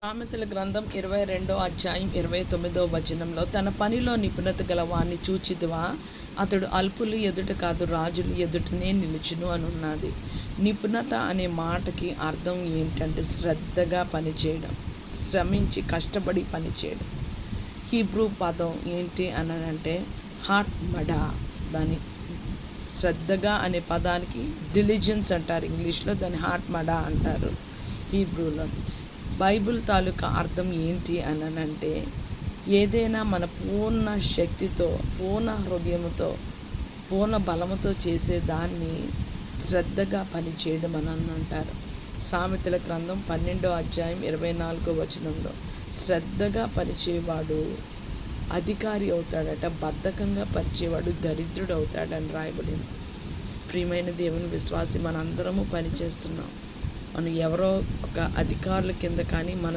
సామెతల గ్రంథం 22వ అధ్యాయం 29వ వచనంలో, తన పనిలో నిపుణత గల వాణ్ణి చూచితివా, అతడు అల్పులు ఎదుట కాదు రాజులు ఎదుటనే నిలుచును అని ఉన్నది. నిపుణత అనే మాటకి అర్థం ఏంటంటే శ్రద్ధగా పనిచేయడం, శ్రమించి కష్టపడి పనిచేయడం. హీబ్రూ పదం ఏంటి అని అంటే హాట్ మడా. దాని శ్రద్ధగా అనే పదానికి డిలిజెన్స్ అంటారు ఇంగ్లీష్లో, దాన్ని హాట్ మడా అంటారు హీబ్రూలో. బైబిల్ తాలూకా అర్థం ఏంటి అని అంటే, ఏదైనా మన పూర్ణ శక్తితో, పూర్ణ హృదయంతో, పూర్ణ బలముతో చేసే దాన్ని శ్రద్ధగా పనిచేయడం అని అంటారు. సామెతల గ్రంథం 12వ అధ్యాయం 24వ వచనంలో, శ్రద్ధగా పనిచేవాడు అధికారి అవుతాడట, బద్ధకంగా పరిచేవాడు దరిద్రుడు అవుతాడని రాయబడింది. ప్రియమైన దేవుని విశ్వాసి, మనందరము పనిచేస్తున్నాం. మనం ఎవరో ఒక అధికారుల కింద కానీ మన